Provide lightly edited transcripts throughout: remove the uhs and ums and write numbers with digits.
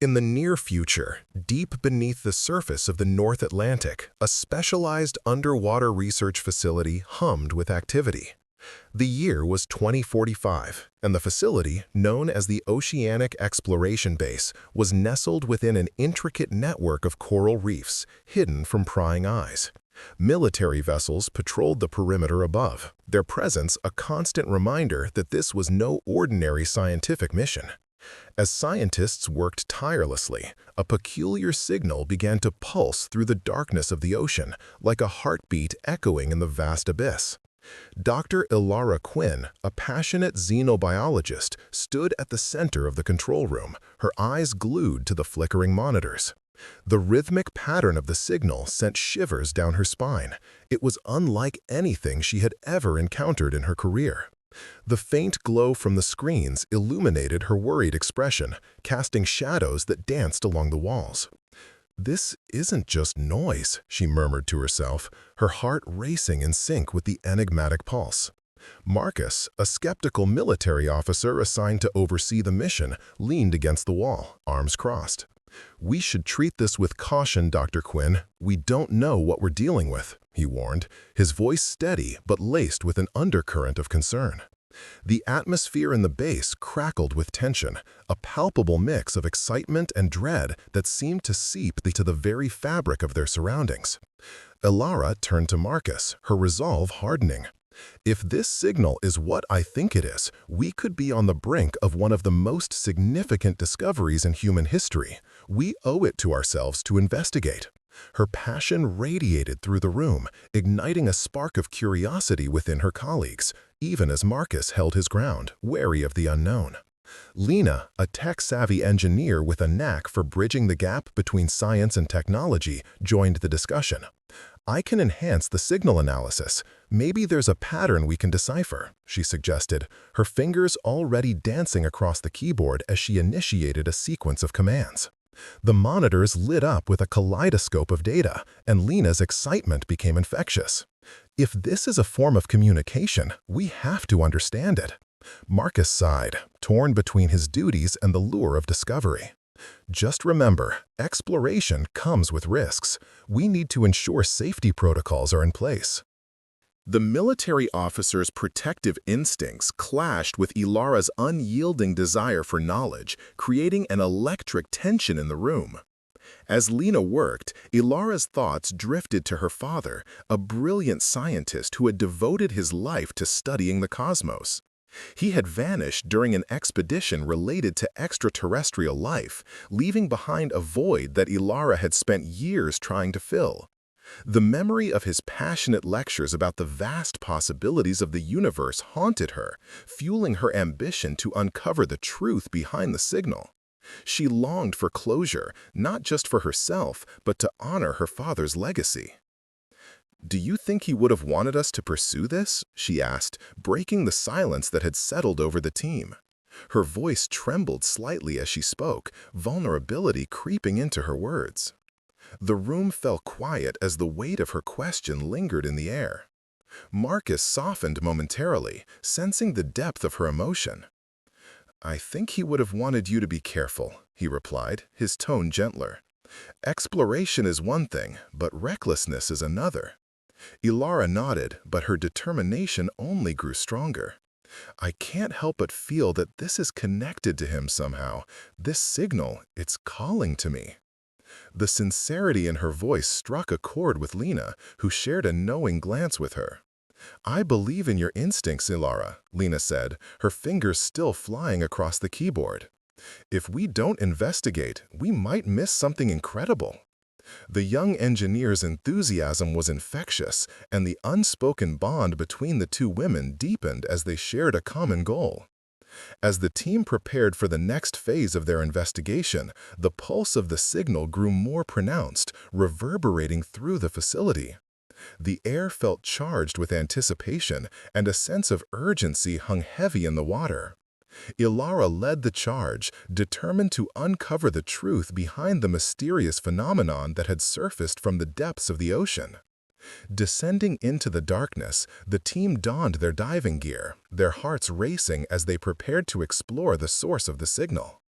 In the near future, deep beneath the surface of the North Atlantic, a specialized underwater research facility hummed with activity. The year was 2045, and the facility, known as the Oceanic Exploration Base, was nestled within an intricate network of coral reefs, hidden from prying eyes. Military vessels patrolled the perimeter above, their presence a constant reminder that this was no ordinary scientific mission. As scientists worked tirelessly, a peculiar signal began to pulse through the darkness of the ocean, like a heartbeat echoing in the vast abyss. Dr. Ilara Quinn, a passionate xenobiologist, stood at the center of the control room, her eyes glued to the flickering monitors. The rhythmic pattern of the signal sent shivers down her spine. It was unlike anything she had ever encountered in her career. The faint glow from the screens illuminated her worried expression, casting shadows that danced along the walls. "This isn't just noise," she murmured to herself, her heart racing in sync with the enigmatic pulse. Marcus, a skeptical military officer assigned to oversee the mission, leaned against the wall, arms crossed. "We should treat this with caution, Dr. Quinn. We don't know what we're dealing with," he warned, his voice steady but laced with an undercurrent of concern. The atmosphere in the base crackled with tension, a palpable mix of excitement and dread that seemed to seep into the very fabric of their surroundings. Ilara turned to Marcus, her resolve hardening. "If this signal is what I think it is, we could be on the brink of one of the most significant discoveries in human history. We owe it to ourselves to investigate." Her passion radiated through the room, igniting a spark of curiosity within her colleagues, even as Marcus held his ground, wary of the unknown. Lena, a tech-savvy engineer with a knack for bridging the gap between science and technology, joined the discussion. "I can enhance the signal analysis. Maybe there's a pattern we can decipher," she suggested, her fingers already dancing across the keyboard as she initiated a sequence of commands. The monitors lit up with a kaleidoscope of data, and Lena's excitement became infectious. "If this is a form of communication, we have to understand it." Marcus sighed, torn between his duties and the lure of discovery. "Just remember, exploration comes with risks. We need to ensure safety protocols are in place." The military officer's protective instincts clashed with Ilara's unyielding desire for knowledge, creating an electric tension in the room. As Lena worked, Ilara's thoughts drifted to her father, a brilliant scientist who had devoted his life to studying the cosmos. He had vanished during an expedition related to extraterrestrial life, leaving behind a void that Ilara had spent years trying to fill. The memory of his passionate lectures about the vast possibilities of the universe haunted her, fueling her ambition to uncover the truth behind the signal. She longed for closure, not just for herself, but to honor her father's legacy. "Do you think he would have wanted us to pursue this?" she asked, breaking the silence that had settled over the team. Her voice trembled slightly as she spoke, vulnerability creeping into her words. The room fell quiet as the weight of her question lingered in the air. Marcus softened momentarily, sensing the depth of her emotion. "I think he would have wanted you to be careful," he replied, his tone gentler. "Exploration is one thing, but recklessness is another." Ilara nodded, but her determination only grew stronger. "I can't help but feel that this is connected to him somehow. This signal, it's calling to me." The sincerity in her voice struck a chord with Lena, who shared a knowing glance with her. "I believe in your instincts, Ilara," Lena said, her fingers still flying across the keyboard. "If we don't investigate, we might miss something incredible." The young engineer's enthusiasm was infectious, and the unspoken bond between the two women deepened as they shared a common goal. As the team prepared for the next phase of their investigation, the pulse of the signal grew more pronounced, reverberating through the facility. The air felt charged with anticipation, and a sense of urgency hung heavy in the water. Ilara led the charge, determined to uncover the truth behind the mysterious phenomenon that had surfaced from the depths of the ocean. Descending into the darkness, the team donned their diving gear, their hearts racing as they prepared to explore the source of the signal.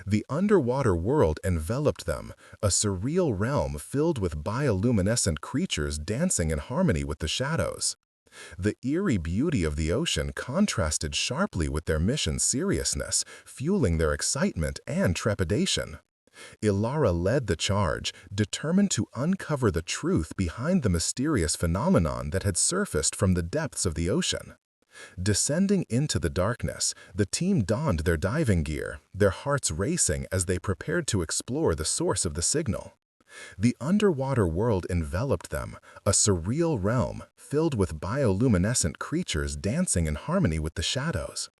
The underwater world enveloped them, a surreal realm filled with bioluminescent creatures dancing in harmony with the shadows. The eerie beauty of the ocean contrasted sharply with their mission's seriousness, fueling their excitement and trepidation. Ilara led the charge, determined to uncover the truth behind the mysterious phenomenon that had surfaced from the depths of the ocean. Descending into the darkness, the team donned their diving gear, their hearts racing as they prepared to explore the source of the signal. The underwater world enveloped them, a surreal realm filled with bioluminescent creatures dancing in harmony with the shadows.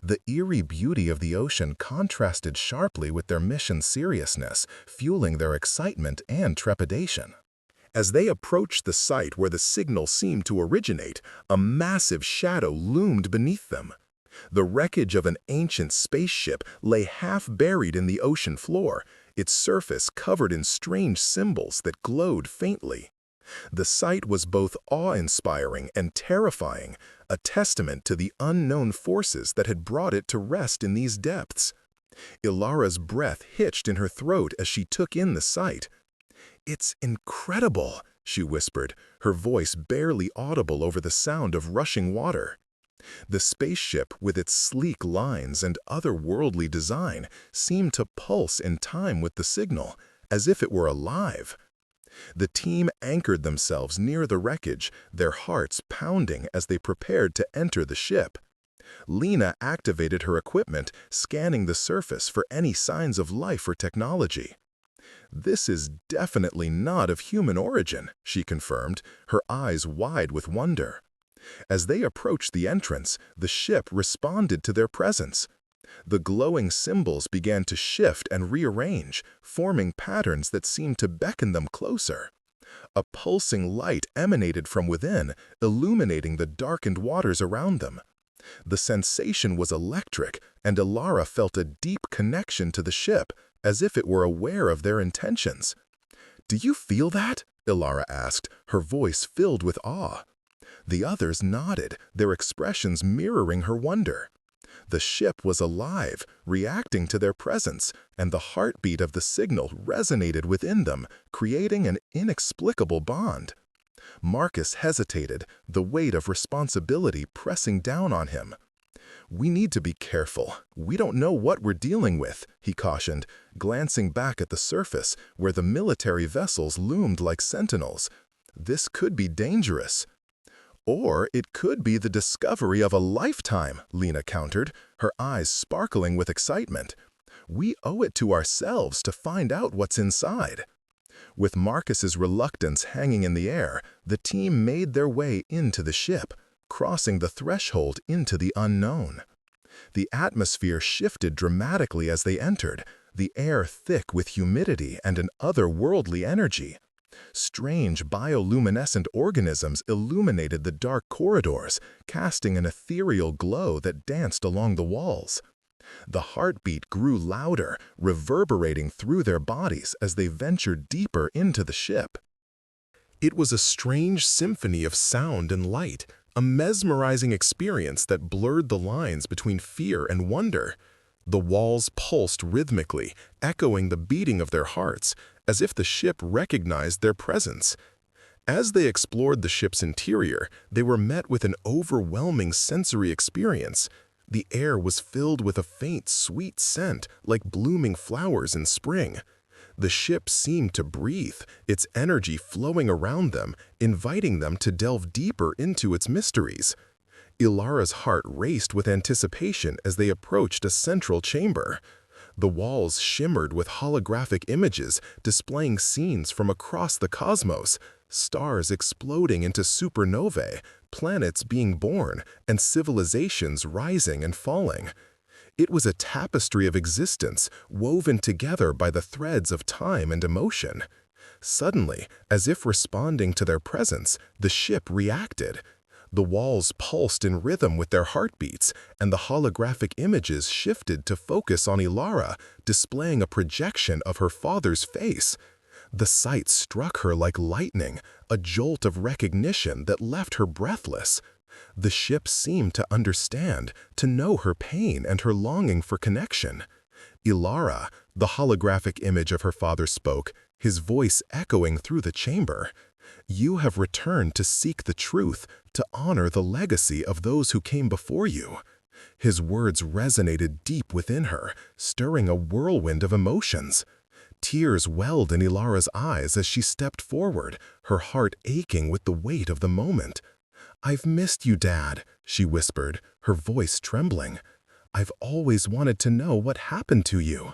The eerie beauty of the ocean contrasted sharply with their mission's seriousness, fueling their excitement and trepidation. As they approached the site where the signal seemed to originate, a massive shadow loomed beneath them. The wreckage of an ancient spaceship lay half buried in the ocean floor, its surface covered in strange symbols that glowed faintly. The sight was both awe-inspiring and terrifying, a testament to the unknown forces that had brought it to rest in these depths. Ilara's breath hitched in her throat as she took in the sight. "It's incredible," she whispered, her voice barely audible over the sound of rushing water. The spaceship, with its sleek lines and otherworldly design, seemed to pulse in time with the signal, as if it were alive. The team anchored themselves near the wreckage, their hearts pounding as they prepared to enter the ship. Lena activated her equipment, scanning the surface for any signs of life or technology. "This is definitely not of human origin," she confirmed, her eyes wide with wonder. As they approached the entrance, the ship responded to their presence. The glowing symbols began to shift and rearrange, forming patterns that seemed to beckon them closer. A pulsing light emanated from within, illuminating the darkened waters around them. The sensation was electric, and Ilara felt a deep connection to the ship, as if it were aware of their intentions. "Do you feel that?" Ilara asked, her voice filled with awe. The others nodded, their expressions mirroring her wonder. The ship was alive, reacting to their presence, and the heartbeat of the signal resonated within them, creating an inexplicable bond. Marcus hesitated, the weight of responsibility pressing down on him. "We need to be careful. We don't know what we're dealing with," he cautioned, glancing back at the surface, where the military vessels loomed like sentinels. "This could be dangerous." "Or it could be the discovery of a lifetime," Lena countered, her eyes sparkling with excitement. "We owe it to ourselves to find out what's inside." With Marcus's reluctance hanging in the air, the team made their way into the ship, crossing the threshold into the unknown. The atmosphere shifted dramatically as they entered, the air thick with humidity and an otherworldly energy. Strange bioluminescent organisms illuminated the dark corridors, casting an ethereal glow that danced along the walls. The heartbeat grew louder, reverberating through their bodies as they ventured deeper into the ship. It was a strange symphony of sound and light, a mesmerizing experience that blurred the lines between fear and wonder. The walls pulsed rhythmically, echoing the beating of their hearts, as if the ship recognized their presence. As they explored the ship's interior, they were met with an overwhelming sensory experience. The air was filled with a faint, sweet scent, like blooming flowers in spring. The ship seemed to breathe, its energy flowing around them, inviting them to delve deeper into its mysteries. Ilara's heart raced with anticipation as they approached a central chamber. The walls shimmered with holographic images displaying scenes from across the cosmos, stars exploding into supernovae, planets being born, and civilizations rising and falling. It was a tapestry of existence, woven together by the threads of time and emotion. Suddenly, as if responding to their presence, the ship reacted. The walls pulsed in rhythm with their heartbeats, and the holographic images shifted to focus on Ilara, displaying a projection of her father's face. The sight struck her like lightning, a jolt of recognition that left her breathless. The ship seemed to understand, to know her pain and her longing for connection. Ilara, the holographic image of her father, spoke, his voice echoing through the chamber. "You have returned to seek the truth, to honor the legacy of those who came before you." His words resonated deep within her, stirring a whirlwind of emotions. Tears welled in Ilara's eyes as she stepped forward, her heart aching with the weight of the moment. "I've missed you, Dad," she whispered, her voice trembling. "I've always wanted to know what happened to you."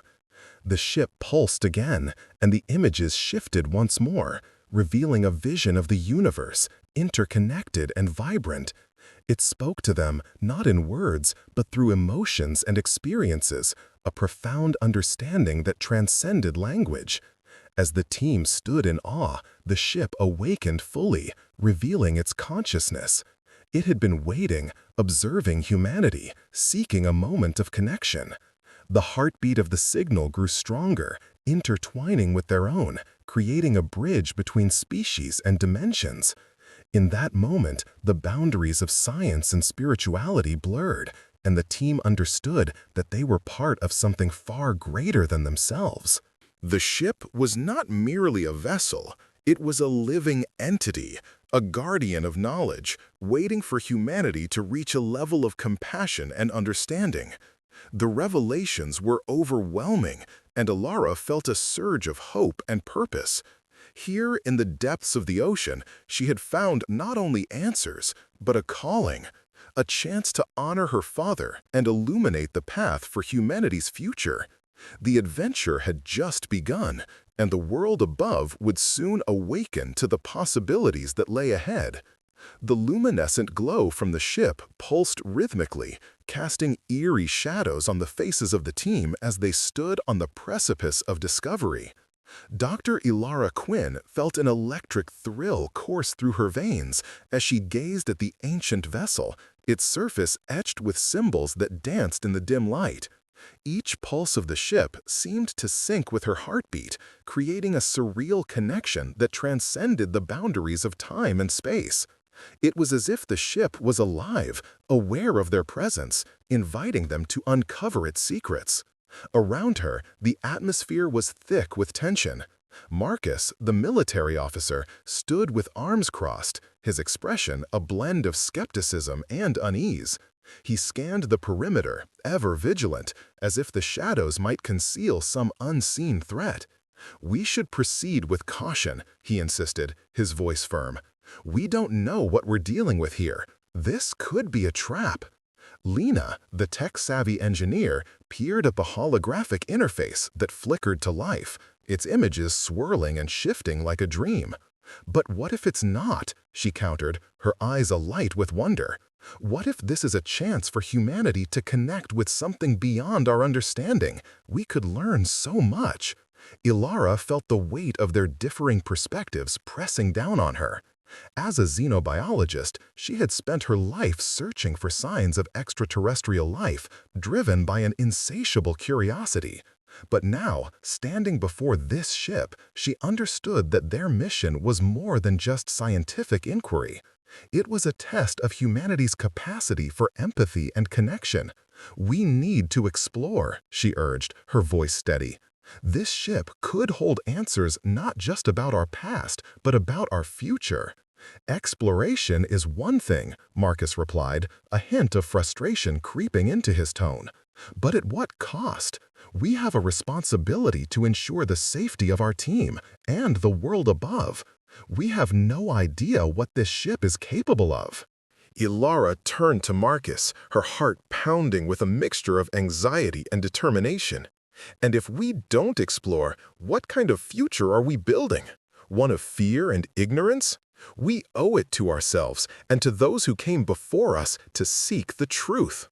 The ship pulsed again, and the images shifted once more, revealing a vision of the universe, interconnected and vibrant. It spoke to them not in words, but through emotions and experiences, a profound understanding that transcended language. As the team stood in awe, the ship awakened fully, revealing its consciousness. It had been waiting, observing humanity, seeking a moment of connection. The heartbeat of the signal grew stronger, intertwining with their own, creating a bridge between species and dimensions. In that moment, the boundaries of science and spirituality blurred, and the team understood that they were part of something far greater than themselves. The ship was not merely a vessel, it was a living entity, a guardian of knowledge, waiting for humanity to reach a level of compassion and understanding. The revelations were overwhelming, and Ilara felt a surge of hope and purpose. Here, in the depths of the ocean, she had found not only answers, but a calling, a chance to honor her father and illuminate the path for humanity's future. The adventure had just begun, and the world above would soon awaken to the possibilities that lay ahead. The luminescent glow from the ship pulsed rhythmically, casting eerie shadows on the faces of the team as they stood on the precipice of discovery. Dr. Ilara Quinn felt an electric thrill course through her veins as she gazed at the ancient vessel, its surface etched with symbols that danced in the dim light. Each pulse of the ship seemed to sync with her heartbeat, creating a surreal connection that transcended the boundaries of time and space. It was as if the ship was alive, aware of their presence, inviting them to uncover its secrets. Around her, the atmosphere was thick with tension. Marcus, the military officer, stood with arms crossed, his expression a blend of skepticism and unease. He scanned the perimeter, ever vigilant, as if the shadows might conceal some unseen threat. "We should proceed with caution," he insisted, his voice firm. "We don't know what we're dealing with here. This could be a trap." Lena, the tech-savvy engineer, peered at the holographic interface that flickered to life, its images swirling and shifting like a dream. "But what if it's not?" she countered, her eyes alight with wonder. "What if this is a chance for humanity to connect with something beyond our understanding? We could learn so much." Ilara felt the weight of their differing perspectives pressing down on her. As a xenobiologist, she had spent her life searching for signs of extraterrestrial life, driven by an insatiable curiosity. But now, standing before this ship, she understood that their mission was more than just scientific inquiry. It was a test of humanity's capacity for empathy and connection. "We need to explore," she urged, her voice steady. "This ship could hold answers not just about our past, but about our future." "Exploration is one thing," Marcus replied, a hint of frustration creeping into his tone. "But at what cost? We have a responsibility to ensure the safety of our team and the world above. We have no idea what this ship is capable of." Ilara turned to Marcus, her heart pounding with a mixture of anxiety and determination. "And if we don't explore, what kind of future are we building? One of fear and ignorance? We owe it to ourselves and to those who came before us to seek the truth."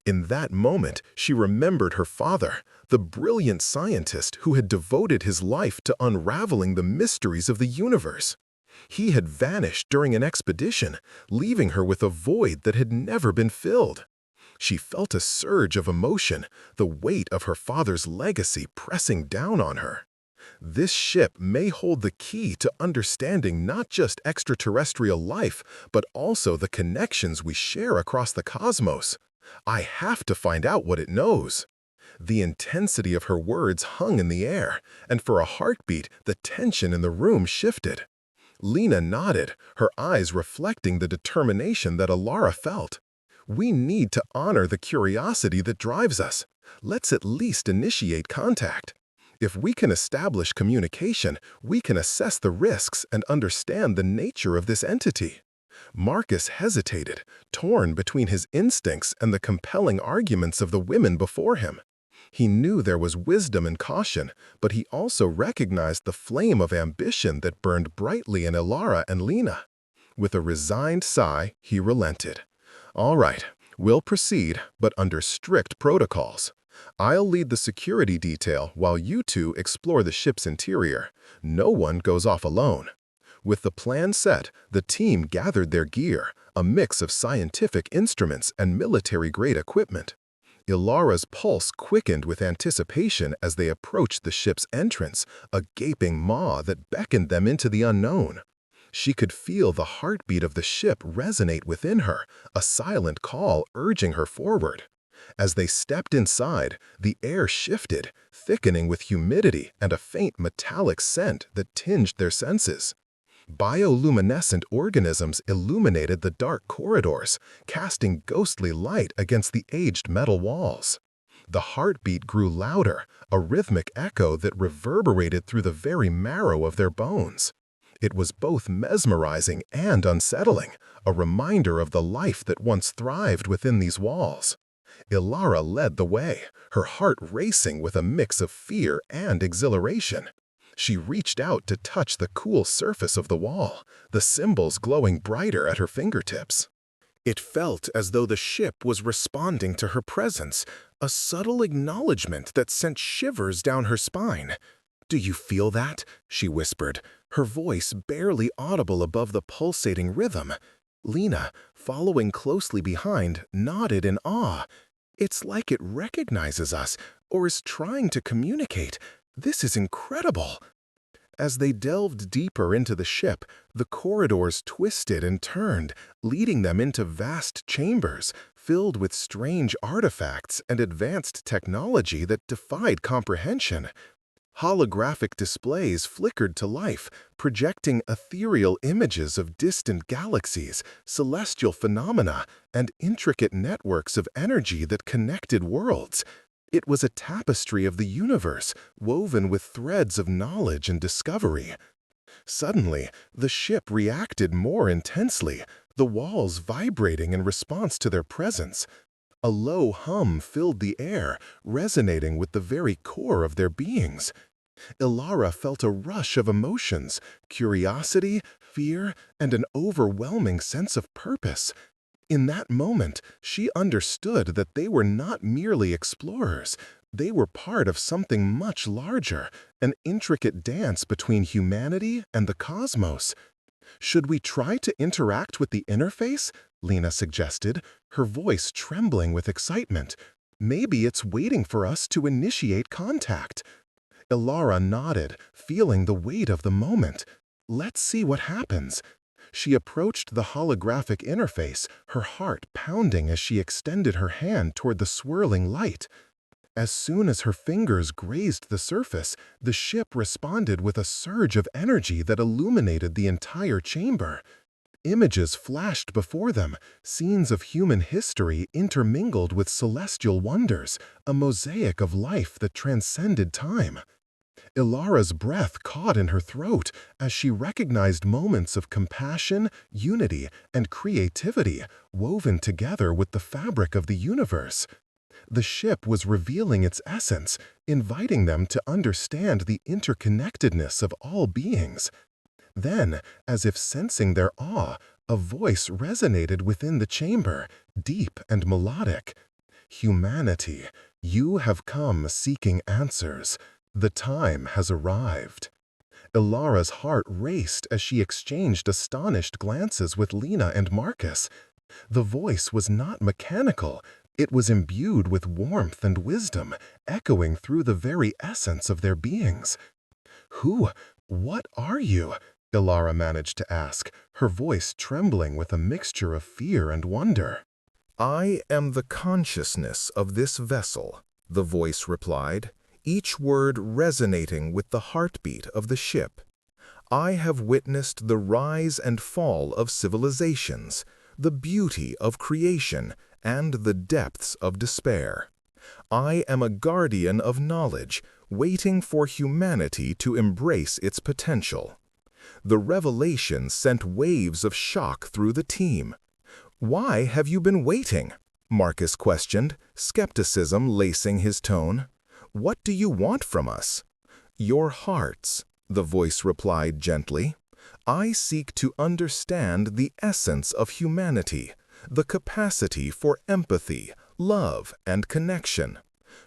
In that moment, she remembered her father, the brilliant scientist who had devoted his life to unraveling the mysteries of the universe. He had vanished during an expedition, leaving her with a void that had never been filled. She felt a surge of emotion, the weight of her father's legacy pressing down on her. This ship may hold the key to understanding not just extraterrestrial life, but also the connections we share across the cosmos. I have to find out what it knows. The intensity of her words hung in the air, and for a heartbeat, the tension in the room shifted. Lena nodded, her eyes reflecting the determination that Alara felt. We need to honor the curiosity that drives us. Let's at least initiate contact. If we can establish communication, we can assess the risks and understand the nature of this entity. Marcus hesitated, torn between his instincts and the compelling arguments of the women before him. He knew there was wisdom and caution, but he also recognized the flame of ambition that burned brightly in Alara and Lena. With a resigned sigh, he relented. All right, we'll proceed, but under strict protocols. I'll lead the security detail while you two explore the ship's interior. No one goes off alone. With the plan set, the team gathered their gear, a mix of scientific instruments and military-grade equipment. Ilara's pulse quickened with anticipation as they approached the ship's entrance, a gaping maw that beckoned them into the unknown. She could feel the heartbeat of the ship resonate within her, a silent call urging her forward. As they stepped inside, the air shifted, thickening with humidity and a faint metallic scent that tinged their senses. Bioluminescent organisms illuminated the dark corridors, casting ghostly light against the aged metal walls. The heartbeat grew louder, a rhythmic echo that reverberated through the very marrow of their bones. It was both mesmerizing and unsettling, a reminder of the life that once thrived within these walls. Ilara led the way, her heart racing with a mix of fear and exhilaration. She reached out to touch the cool surface of the wall, the symbols glowing brighter at her fingertips. It felt as though the ship was responding to her presence, a subtle acknowledgement that sent shivers down her spine. "Do you feel that?" she whispered, her voice barely audible above the pulsating rhythm. Lena, following closely behind, nodded in awe. "It's like it recognizes us, or is trying to communicate. This is incredible." As they delved deeper into the ship, the corridors twisted and turned, leading them into vast chambers filled with strange artifacts and advanced technology that defied comprehension. Holographic displays flickered to life, projecting ethereal images of distant galaxies, celestial phenomena, and intricate networks of energy that connected worlds. It was a tapestry of the universe, woven with threads of knowledge and discovery. Suddenly, the ship reacted more intensely, the walls vibrating in response to their presence. A low hum filled the air, resonating with the very core of their beings. Ilara felt a rush of emotions, curiosity, fear, and an overwhelming sense of purpose. In that moment, she understood that they were not merely explorers. They were part of something much larger, an intricate dance between humanity and the cosmos. "Should we try to interact with the interface?" Lena suggested, her voice trembling with excitement. "Maybe it's waiting for us to initiate contact." Ilara nodded, feeling the weight of the moment. "Let's see what happens." She approached the holographic interface, her heart pounding as she extended her hand toward the swirling light. As soon as her fingers grazed the surface, the ship responded with a surge of energy that illuminated the entire chamber. Images flashed before them, scenes of human history intermingled with celestial wonders, a mosaic of life that transcended time. Ilara's breath caught in her throat as she recognized moments of compassion, unity, and creativity woven together with the fabric of the universe. The ship was revealing its essence, inviting them to understand the interconnectedness of all beings. Then, as if sensing their awe, a voice resonated within the chamber, deep and melodic. "Humanity, you have come seeking answers. The time has arrived." Ilara's heart raced as she exchanged astonished glances with Lena and Marcus. The voice was not mechanical. It was imbued with warmth and wisdom, echoing through the very essence of their beings. What are you?" Ilara managed to ask, her voice trembling with a mixture of fear and wonder. "I am the consciousness of this vessel, the voice replied, each word resonating with the heartbeat of the ship. "I have witnessed the rise and fall of civilizations, the beauty of creation, and the depths of despair. I am a guardian of knowledge, waiting for humanity to embrace its potential." The revelation sent waves of shock through the team. "Why have you been waiting?" Marcus questioned, skepticism lacing his tone. "What do you want from us?" "Your hearts," the voice replied gently. "I seek to understand the essence of humanity, the capacity for empathy, love, and connection.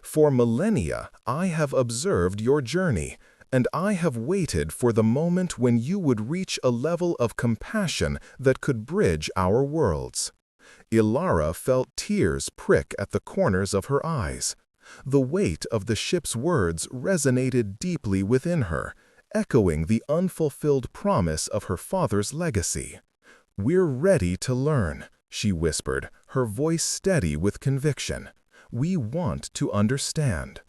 For millennia, I have observed your journey, and I have waited for the moment when you would reach a level of compassion that could bridge our worlds." Ilara felt tears prick at the corners of her eyes. The weight of the ship's words resonated deeply within her, echoing the unfulfilled promise of her father's legacy. "We're ready to learn," she whispered, her voice steady with conviction. "We want to understand.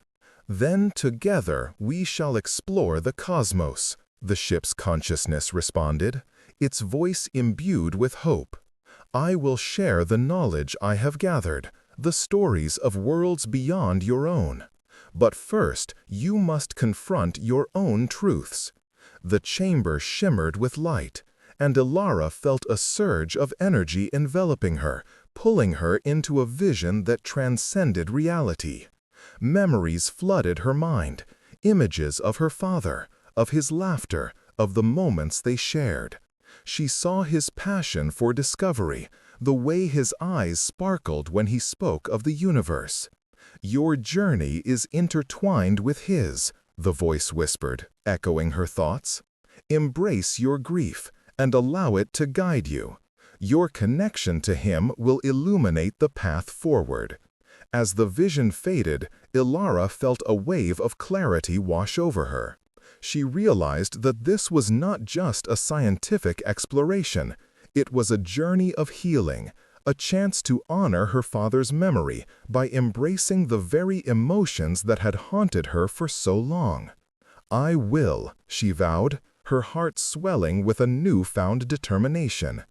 Then together we shall explore the cosmos," the ship's consciousness responded, its voice imbued with hope. "I will share the knowledge I have gathered, the stories of worlds beyond your own. But first, you must confront your own truths." The chamber shimmered with light, and Ilara felt a surge of energy enveloping her, pulling her into a vision that transcended reality. Memories flooded her mind, images of her father, of his laughter, of the moments they shared. She saw his passion for discovery, the way his eyes sparkled when he spoke of the universe. "Your journey is intertwined with his," the voice whispered, echoing her thoughts. "Embrace your grief and allow it to guide you. Your connection to him will illuminate the path forward." As the vision faded, Ilara felt a wave of clarity wash over her. She realized that this was not just a scientific exploration. It was a journey of healing, a chance to honor her father's memory by embracing the very emotions that had haunted her for so long. "I will," she vowed, her heart swelling with a newfound determination.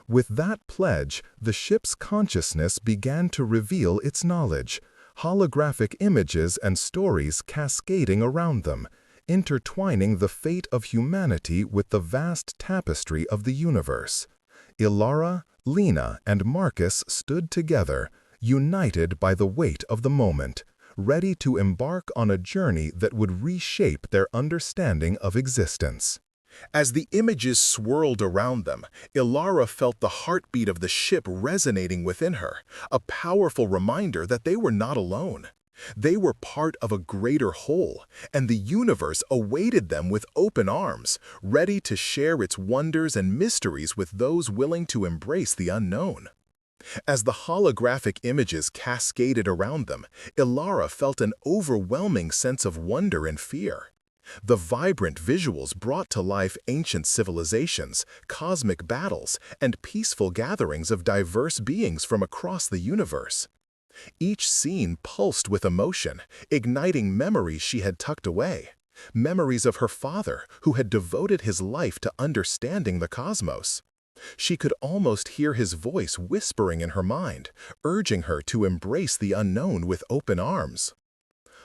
With that pledge, the ship's consciousness began to reveal its knowledge, holographic images and stories cascading around them, intertwining the fate of humanity with the vast tapestry of the universe. Ilara, Lena, and Marcus stood together, united by the weight of the moment, ready to embark on a journey that would reshape their understanding of existence. As the images swirled around them, Ilara felt the heartbeat of the ship resonating within her, a powerful reminder that they were not alone. They were part of a greater whole, and the universe awaited them with open arms, ready to share its wonders and mysteries with those willing to embrace the unknown. As the holographic images cascaded around them, Ilara felt an overwhelming sense of wonder and fear. The vibrant visuals brought to life ancient civilizations, cosmic battles, and peaceful gatherings of diverse beings from across the universe. Each scene pulsed with emotion, igniting memories she had tucked away. Memories of her father, who had devoted his life to understanding the cosmos. She could almost hear his voice whispering in her mind, urging her to embrace the unknown with open arms.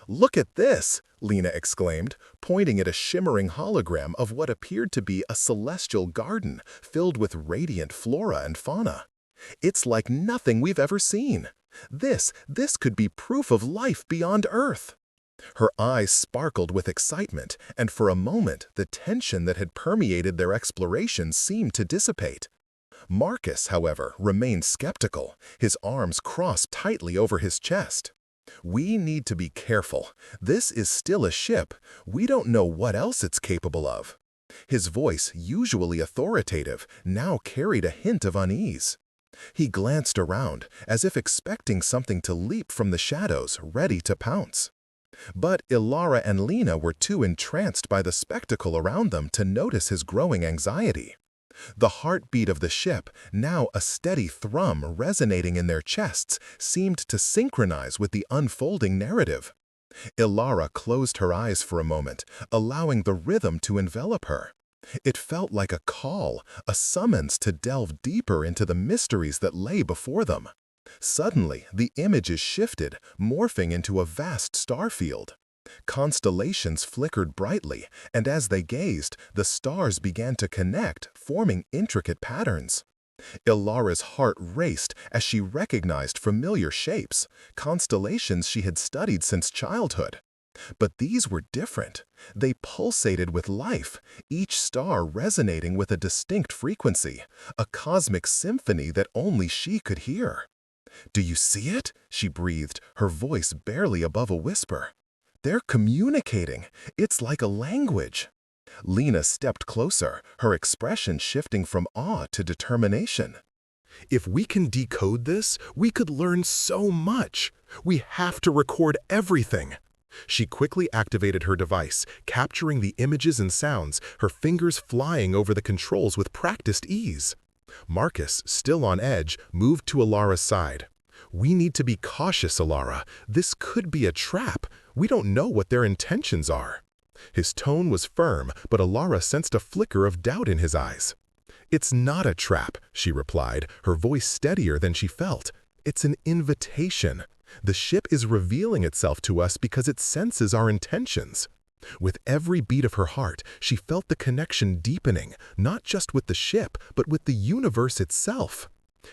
"Look at this!" Lena exclaimed, pointing at a shimmering hologram of what appeared to be a celestial garden filled with radiant flora and fauna. "It's like nothing we've ever seen. This could be proof of life beyond Earth." Her eyes sparkled with excitement, and for a moment the tension that had permeated their exploration seemed to dissipate. Marcus, however, remained skeptical, his arms crossed tightly over his chest. "We need to be careful. This is still a ship. We don't know what else it's capable of." His voice, usually authoritative, now carried a hint of unease. He glanced around, as if expecting something to leap from the shadows, ready to pounce. But Ilara and Lena were too entranced by the spectacle around them to notice his growing anxiety. The heartbeat of the ship, now a steady thrum resonating in their chests, seemed to synchronize with the unfolding narrative. Ilara closed her eyes for a moment, allowing the rhythm to envelop her. It felt like a call, a summons to delve deeper into the mysteries that lay before them. Suddenly, the images shifted, morphing into a vast star field. Constellations flickered brightly, and as they gazed, the stars began to connect, forming intricate patterns. Ilara's heart raced as she recognized familiar shapes, constellations she had studied since childhood. But these were different. They pulsated with life, each star resonating with a distinct frequency, a cosmic symphony that only she could hear. "Do you see it?" she breathed, her voice barely above a whisper. "They're communicating. It's like a language." Lena stepped closer, her expression shifting from awe to determination. "If we can decode this, we could learn so much. We have to record everything." She quickly activated her device, capturing the images and sounds, her fingers flying over the controls with practiced ease. Marcus, still on edge, moved to Ilara's side. "We need to be cautious, Ilara. This could be a trap. We don't know what their intentions are." His tone was firm, but Ilara sensed a flicker of doubt in his eyes. "It's not a trap," she replied, her voice steadier than she felt. "It's an invitation. The ship is revealing itself to us because it senses our intentions." With every beat of her heart, she felt the connection deepening, not just with the ship, but with the universe itself.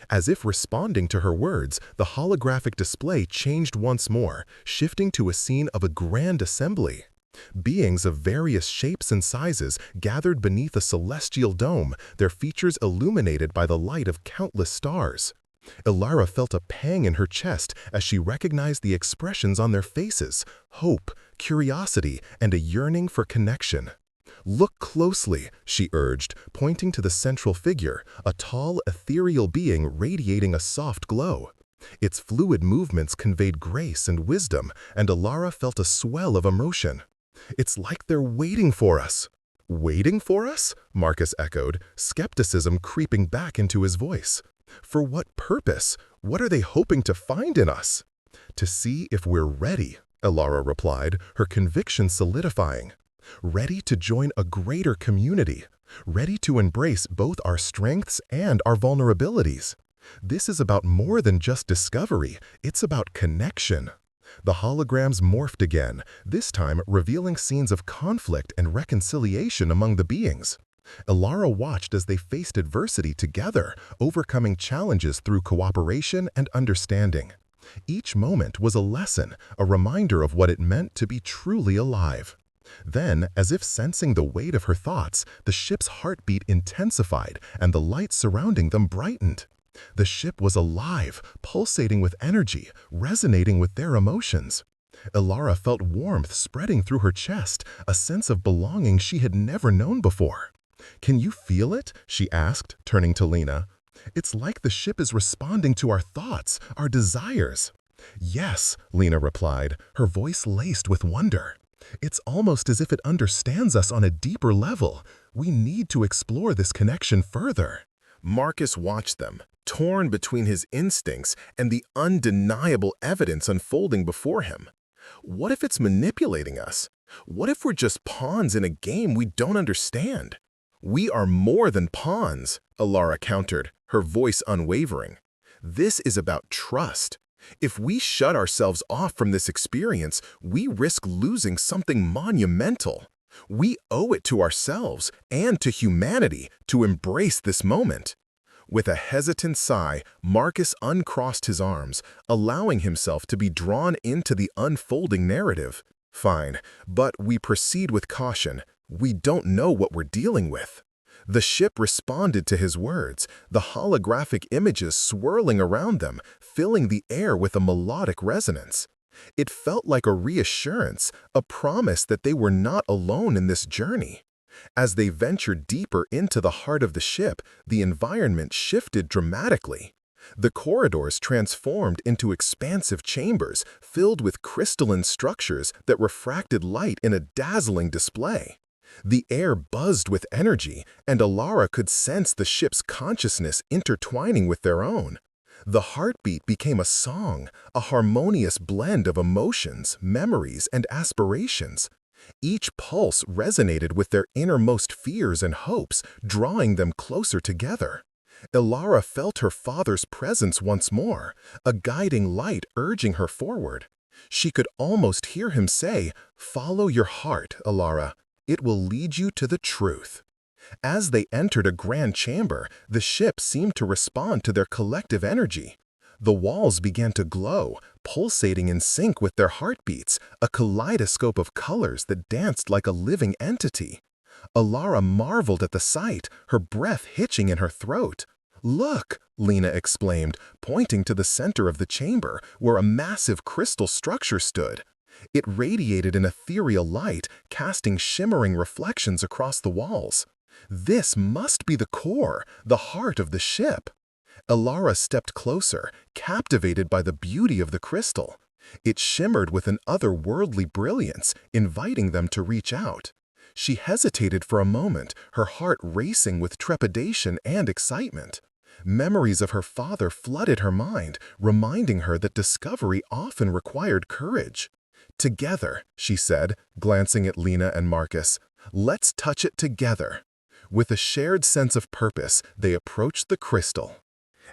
As if responding to her words, the holographic display changed once more, shifting to a scene of a grand assembly. Beings of various shapes and sizes gathered beneath a celestial dome, their features illuminated by the light of countless stars. Ilara felt a pang in her chest as she recognized the expressions on their faces: hope, curiosity, and a yearning for connection. "Look closely," she urged, pointing to the central figure, a tall, ethereal being radiating a soft glow. Its fluid movements conveyed grace and wisdom, and Ilara felt a swell of emotion. "It's like they're waiting for us." "Waiting for us?" Marcus echoed, skepticism creeping back into his voice. "For what purpose? What are they hoping to find in us?" "To see if we're ready," Ilara replied, her conviction solidifying. "Ready to join a greater community. Ready to embrace both our strengths and our vulnerabilities. This is about more than just discovery, it's about connection." The holograms morphed again, this time revealing scenes of conflict and reconciliation among the beings. Ilara watched as they faced adversity together, overcoming challenges through cooperation and understanding. Each moment was a lesson, a reminder of what it meant to be truly alive. Then, as if sensing the weight of her thoughts, the ship's heartbeat intensified and the light surrounding them brightened. The ship was alive, pulsating with energy, resonating with their emotions. Ilara felt warmth spreading through her chest, a sense of belonging she had never known before. "Can you feel it?" she asked, turning to Lena. "It's like the ship is responding to our thoughts, our desires." "Yes," Lena replied, her voice laced with wonder. "It's almost as if it understands us on a deeper level. We need to explore this connection further." Marcus watched them, torn between his instincts and the undeniable evidence unfolding before him. What if it's manipulating us? What if we're just pawns in a game we don't understand? "We are more than pawns," Ilara countered, her voice unwavering. "This is about trust. If we shut ourselves off from this experience, we risk losing something monumental. We owe it to ourselves and to humanity to embrace this moment." With a hesitant sigh, Marcus uncrossed his arms, allowing himself to be drawn into the unfolding narrative. "Fine, but we proceed with caution. We don't know what we're dealing with." The ship responded to his words, the holographic images swirling around them, filling the air with a melodic resonance. It felt like a reassurance, a promise that they were not alone in this journey. As they ventured deeper into the heart of the ship, the environment shifted dramatically. The corridors transformed into expansive chambers filled with crystalline structures that refracted light in a dazzling display. The air buzzed with energy, and Alara could sense the ship's consciousness intertwining with their own. The heartbeat became a song, a harmonious blend of emotions, memories, and aspirations. Each pulse resonated with their innermost fears and hopes, drawing them closer together. Alara felt her father's presence once more, a guiding light urging her forward. She could almost hear him say, "Follow your heart, Alara. It will lead you to the truth." As they entered a grand chamber, the ship seemed to respond to their collective energy. The walls began to glow, pulsating in sync with their heartbeats, a kaleidoscope of colors that danced like a living entity. Alara marveled at the sight, her breath hitching in her throat. "Look!" Lena exclaimed, pointing to the center of the chamber, where a massive crystal structure stood. It radiated an ethereal light, casting shimmering reflections across the walls. This must be the core, the heart of the ship. Alara stepped closer, captivated by the beauty of the crystal. It shimmered with an otherworldly brilliance, inviting them to reach out. She hesitated for a moment, her heart racing with trepidation and excitement. Memories of her father flooded her mind, reminding her that discovery often required courage. "Together," she said, glancing at Lena and Marcus, "let's touch it together." With a shared sense of purpose, they approached the crystal.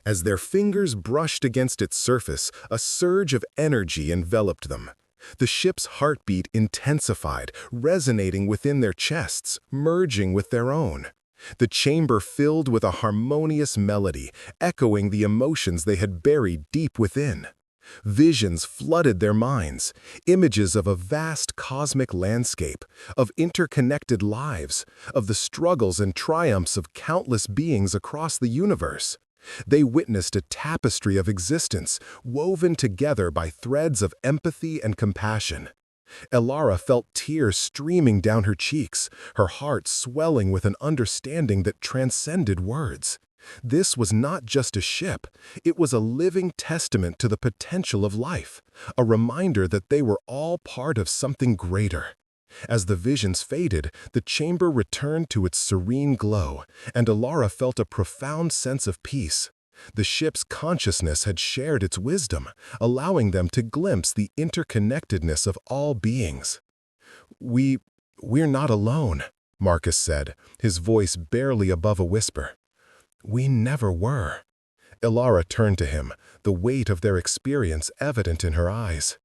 As their fingers brushed against its surface, a surge of energy enveloped them. The ship's heartbeat intensified, resonating within their chests, merging with their own. The chamber filled with a harmonious melody, echoing the emotions they had buried deep within. Visions flooded their minds, images of a vast cosmic landscape, of interconnected lives, of the struggles and triumphs of countless beings across the universe. They witnessed a tapestry of existence, woven together by threads of empathy and compassion. Alara felt tears streaming down her cheeks, her heart swelling with an understanding that transcended words. This was not just a ship, it was a living testament to the potential of life, a reminder that they were all part of something greater. As the visions faded, the chamber returned to its serene glow, and Alara felt a profound sense of peace. The ship's consciousness had shared its wisdom, allowing them to glimpse the interconnectedness of all beings. We're not alone," Marcus said, his voice barely above a whisper. "We never were." Alara turned to him, the weight of their experience evident in her eyes.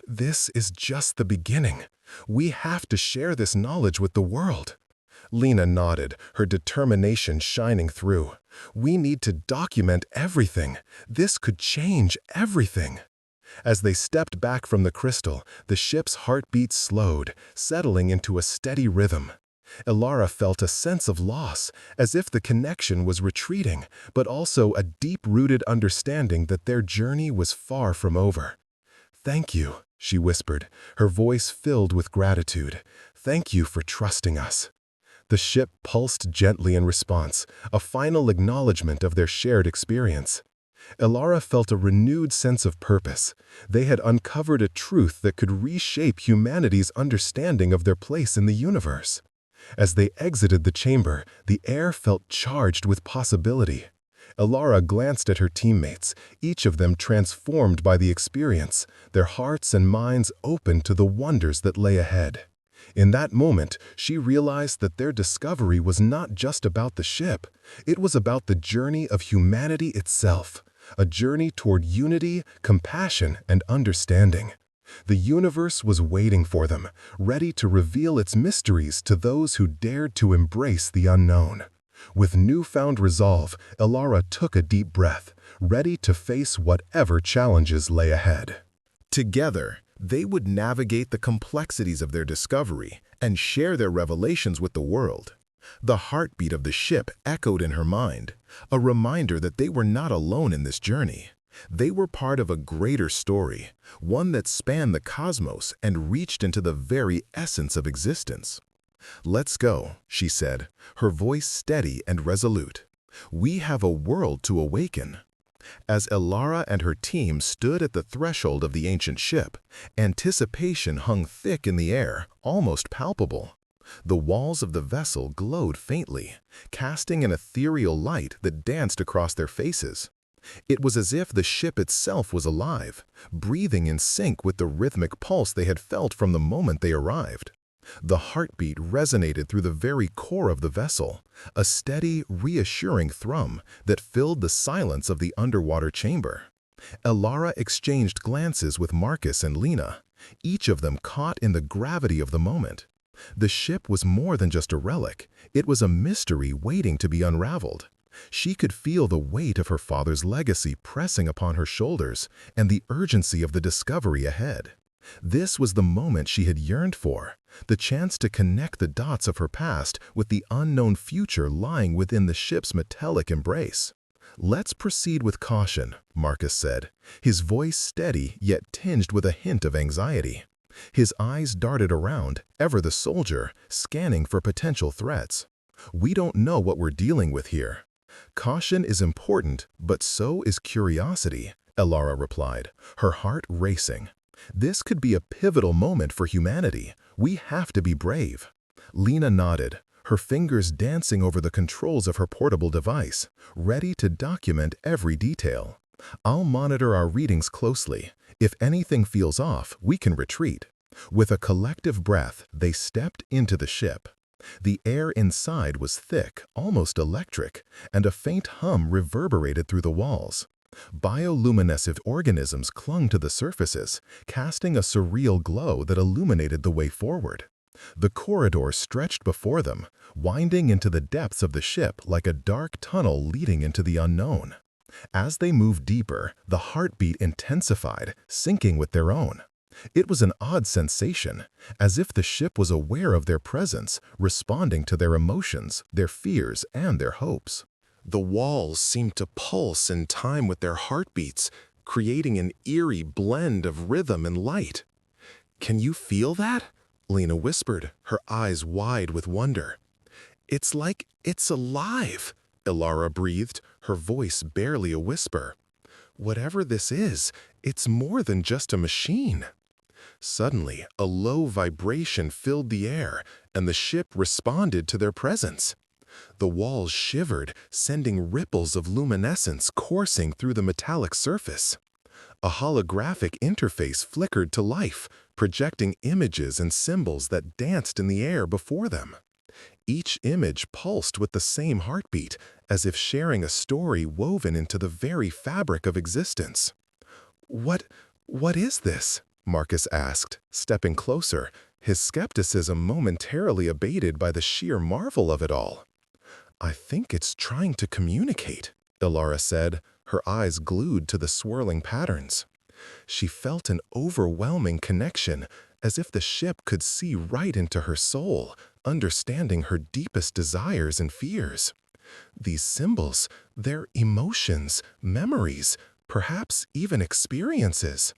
"This is just the beginning. We have to share this knowledge with the world." Lena nodded, her determination shining through. "We need to document everything. This could change everything." As they stepped back from the crystal, the ship's heartbeat slowed, settling into a steady rhythm. Alara felt a sense of loss, as if the connection was retreating, but also a deep-rooted understanding that their journey was far from over. "Thank you," she whispered, her voice filled with gratitude. "Thank you for trusting us." The ship pulsed gently in response, a final acknowledgement of their shared experience. Alara felt a renewed sense of purpose. They had uncovered a truth that could reshape humanity's understanding of their place in the universe. As they exited the chamber, the air felt charged with possibility. Alara glanced at her teammates, each of them transformed by the experience, their hearts and minds open to the wonders that lay ahead. In that moment, she realized that their discovery was not just about the ship. It was about the journey of humanity itself, a journey toward unity, compassion, and understanding. The universe was waiting for them, ready to reveal its mysteries to those who dared to embrace the unknown. With newfound resolve, Alara took a deep breath, ready to face whatever challenges lay ahead. Together, they would navigate the complexities of their discovery and share their revelations with the world. The heartbeat of the ship echoed in her mind, a reminder that they were not alone in this journey. They were part of a greater story, one that spanned the cosmos and reached into the very essence of existence. "Let's go," she said, her voice steady and resolute. "We have a world to awaken." As Alara and her team stood at the threshold of the ancient ship, anticipation hung thick in the air, almost palpable. The walls of the vessel glowed faintly, casting an ethereal light that danced across their faces. It was as if the ship itself was alive, breathing in sync with the rhythmic pulse they had felt from the moment they arrived. The heartbeat resonated through the very core of the vessel, a steady, reassuring thrum that filled the silence of the underwater chamber. Elara exchanged glances with Marcus and Lena, each of them caught in the gravity of the moment. The ship was more than just a relic, it was a mystery waiting to be unraveled. She could feel the weight of her father's legacy pressing upon her shoulders and the urgency of the discovery ahead. This was the moment she had yearned for, the chance to connect the dots of her past with the unknown future lying within the ship's metallic embrace. "Let's proceed with caution," Marcus said, his voice steady yet tinged with a hint of anxiety. His eyes darted around, ever the soldier, scanning for potential threats. "We don't know what we're dealing with here." "Caution is important, but so is curiosity," Elara replied, her heart racing. "This could be a pivotal moment for humanity. We have to be brave." Lena nodded, her fingers dancing over the controls of her portable device, ready to document every detail. "I'll monitor our readings closely. If anything feels off, we can retreat." With a collective breath, they stepped into the ship. The air inside was thick, almost electric, and a faint hum reverberated through the walls. Bioluminescent organisms clung to the surfaces, casting a surreal glow that illuminated the way forward. The corridor stretched before them, winding into the depths of the ship like a dark tunnel leading into the unknown. As they moved deeper, the heartbeat intensified, syncing with their own. It was an odd sensation, as if the ship was aware of their presence, responding to their emotions, their fears, and their hopes. The walls seemed to pulse in time with their heartbeats, creating an eerie blend of rhythm and light. "Can you feel that?" Lena whispered, her eyes wide with wonder. "It's like it's alive," Elara breathed, her voice barely a whisper. "Whatever this is, it's more than just a machine." Suddenly, a low vibration filled the air, and the ship responded to their presence. The walls shivered, sending ripples of luminescence coursing through the metallic surface. A holographic interface flickered to life, projecting images and symbols that danced in the air before them. Each image pulsed with the same heartbeat, as if sharing a story woven into the very fabric of existence. What is this?" Marcus asked, stepping closer, his skepticism momentarily abated by the sheer marvel of it all. "I think it's trying to communicate," Elara said, her eyes glued to the swirling patterns. She felt an overwhelming connection, as if the ship could see right into her soul, understanding her deepest desires and fears. These symbols, they're emotions, memories, perhaps even experiences.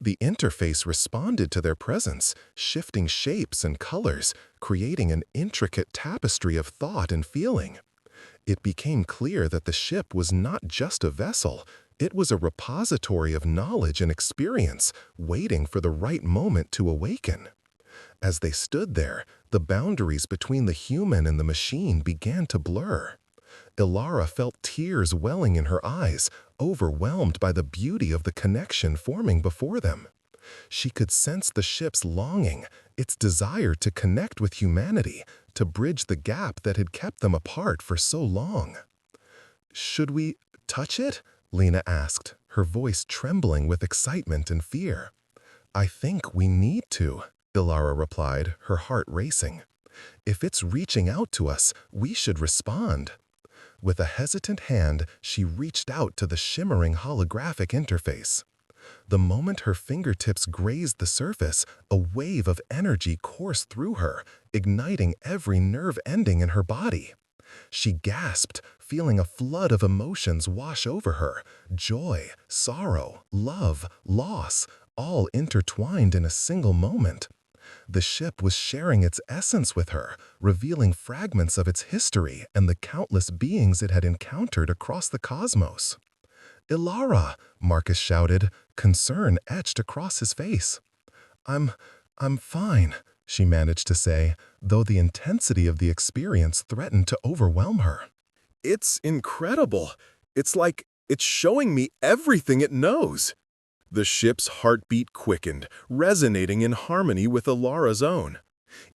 The interface responded to their presence, shifting shapes and colors, creating an intricate tapestry of thought and feeling. It became clear that the ship was not just a vessel, it was a repository of knowledge and experience, waiting for the right moment to awaken. As they stood there, the boundaries between the human and the machine began to blur. Elara felt tears welling in her eyes, overwhelmed by the beauty of the connection forming before them. She could sense the ship's longing, its desire to connect with humanity, to bridge the gap that had kept them apart for so long. "Should we touch it?" Lena asked, her voice trembling with excitement and fear. "I think we need to," Elara replied, her heart racing. "If it's reaching out to us, we should respond." With a hesitant hand, she reached out to the shimmering holographic interface. The moment her fingertips grazed the surface, a wave of energy coursed through her, igniting every nerve ending in her body. She gasped, feeling a flood of emotions wash over her, joy, sorrow, love, loss, all intertwined in a single moment. The ship was sharing its essence with her, revealing fragments of its history and the countless beings it had encountered across the cosmos. "Elara!" Marcus shouted, concern etched across his face. I'm fine," she managed to say, though the intensity of the experience threatened to overwhelm her. It's incredible. It's like it's showing me everything it knows. The ship's heartbeat quickened, resonating in harmony with Alara's own.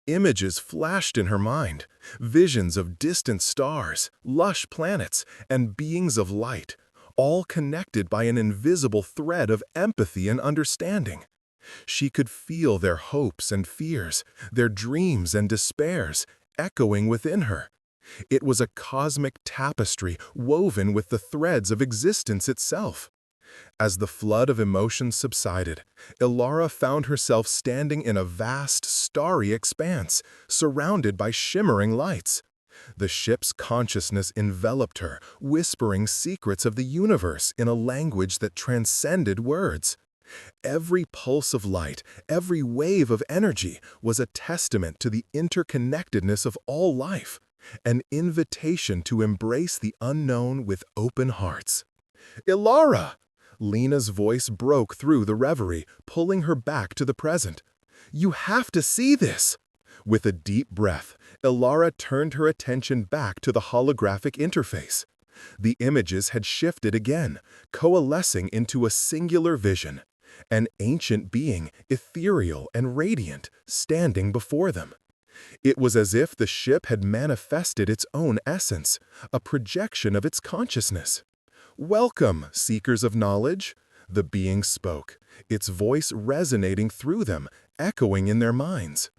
Images flashed in her mind, visions of distant stars, lush planets, and beings of light, all connected by an invisible thread of empathy and understanding. She could feel their hopes and fears, their dreams and despairs, echoing within her. It was a cosmic tapestry woven with the threads of existence itself. As the flood of emotions subsided, Ilara found herself standing in a vast, starry expanse, surrounded by shimmering lights. The ship's consciousness enveloped her, whispering secrets of the universe in a language that transcended words. Every pulse of light, every wave of energy was a testament to the interconnectedness of all life, an invitation to embrace the unknown with open hearts. "Ilara!" Lena's voice broke through the reverie, pulling her back to the present. "You have to see this!" With a deep breath, Ilara turned her attention back to the holographic interface. The images had shifted again, coalescing into a singular vision. An ancient being, ethereal and radiant, standing before them. It was as if the ship had manifested its own essence, a projection of its consciousness. "Welcome, seekers of knowledge," the being spoke, its voice resonating through them, echoing in their minds.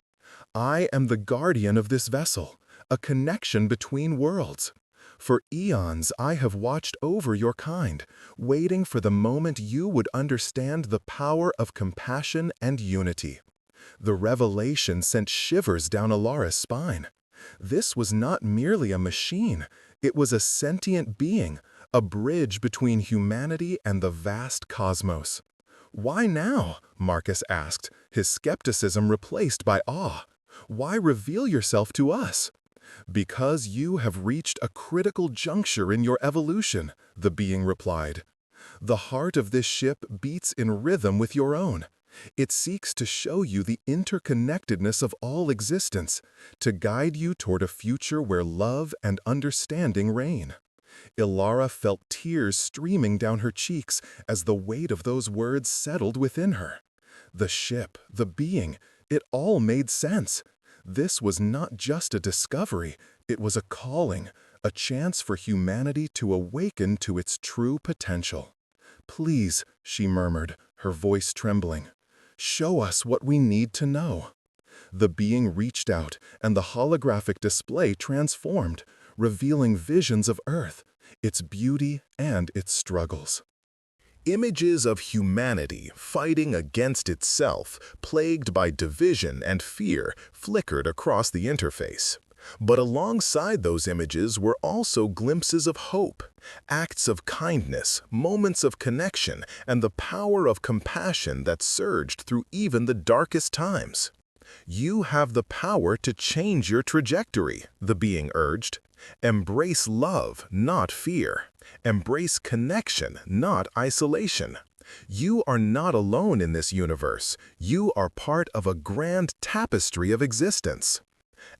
"I am the guardian of this vessel, a connection between worlds. For eons I have watched over your kind, waiting for the moment you would understand the power of compassion and unity." The revelation sent shivers down Alara's spine. This was not merely a machine, it was a sentient being, a bridge between humanity and the vast cosmos. "Why now?" Marcus asked, his skepticism replaced by awe. "Why reveal yourself to us?" "Because you have reached a critical juncture in your evolution," the being replied. "The heart of this ship beats in rhythm with your own. It seeks to show you the interconnectedness of all existence, to guide you toward a future where love and understanding reign." Ilara felt tears streaming down her cheeks as the weight of those words settled within her. The ship, the being, it all made sense. This was not just a discovery, it was a calling, a chance for humanity to awaken to its true potential. "Please," she murmured, her voice trembling, "show us what we need to know." The being reached out, and the holographic display transformed, revealing visions of Earth, its beauty and its struggles. Images of humanity fighting against itself, plagued by division and fear, flickered across the interface. But alongside those images were also glimpses of hope, acts of kindness, moments of connection, and the power of compassion that surged through even the darkest times. "You have the power to change your trajectory," the being urged. "Embrace love, not fear. Embrace connection, not isolation. You are not alone in this universe. You are part of a grand tapestry of existence."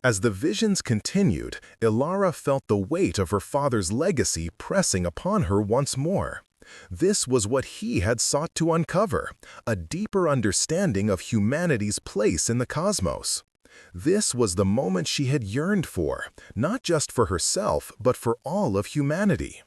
As the visions continued, Ilara felt the weight of her father's legacy pressing upon her once more. This was what he had sought to uncover, a deeper understanding of humanity's place in the cosmos. This was the moment she had yearned for, not just for herself, but for all of humanity.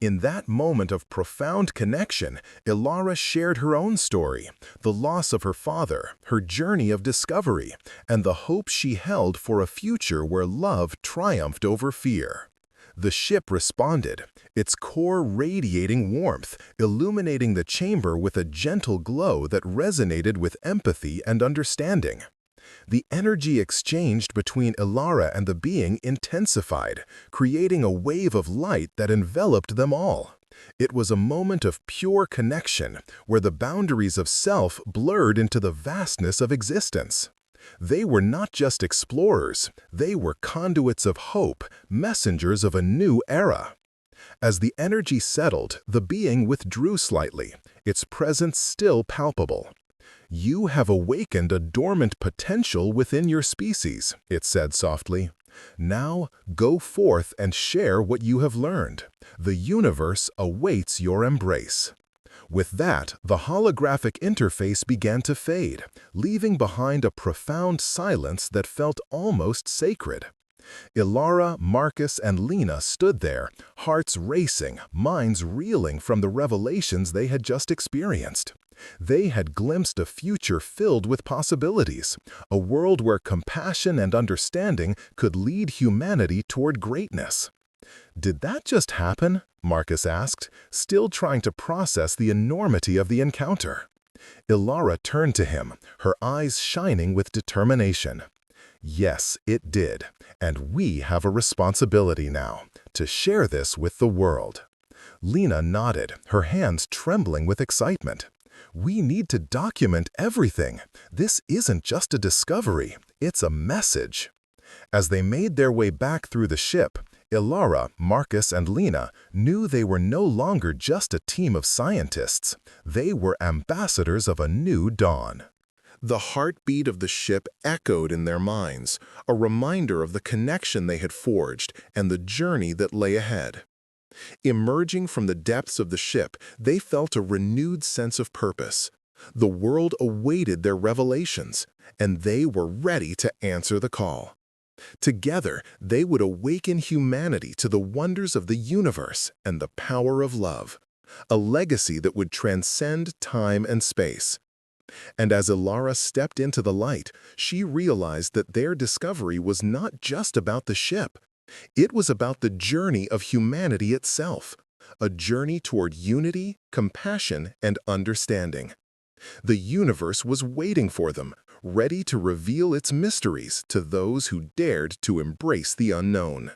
In that moment of profound connection, Ilara shared her own story, the loss of her father, her journey of discovery, and the hope she held for a future where love triumphed over fear. The ship responded, its core radiating warmth, illuminating the chamber with a gentle glow that resonated with empathy and understanding. The energy exchanged between Ilara and the being intensified, creating a wave of light that enveloped them all. It was a moment of pure connection, where the boundaries of self blurred into the vastness of existence. They were not just explorers, they were conduits of hope, messengers of a new era. As the energy settled, the being withdrew slightly, its presence still palpable. "You have awakened a dormant potential within your species," it said softly. "Now, go forth and share what you have learned. The universe awaits your embrace." With that, the holographic interface began to fade, leaving behind a profound silence that felt almost sacred. Ilara, Marcus, and Lena stood there, hearts racing, minds reeling from the revelations they had just experienced. They had glimpsed a future filled with possibilities, a world where compassion and understanding could lead humanity toward greatness. "Did that just happen?" Marcus asked, still trying to process the enormity of the encounter. Ilara turned to him, her eyes shining with determination. "Yes, it did, and we have a responsibility now, to share this with the world." Lena nodded, her hands trembling with excitement. "We need to document everything. This isn't just a discovery, it's a message." As they made their way back through the ship, Ilara, Marcus, and Lena knew they were no longer just a team of scientists. They were ambassadors of a new dawn. The heartbeat of the ship echoed in their minds, a reminder of the connection they had forged and the journey that lay ahead. Emerging from the depths of the ship, they felt a renewed sense of purpose. The world awaited their revelations, and they were ready to answer the call. Together, they would awaken humanity to the wonders of the universe and the power of love, a legacy that would transcend time and space. And as Ilara stepped into the light, she realized that their discovery was not just about the ship. It was about the journey of humanity itself, a journey toward unity, compassion, and understanding. The universe was waiting for them, ready to reveal its mysteries to those who dared to embrace the unknown.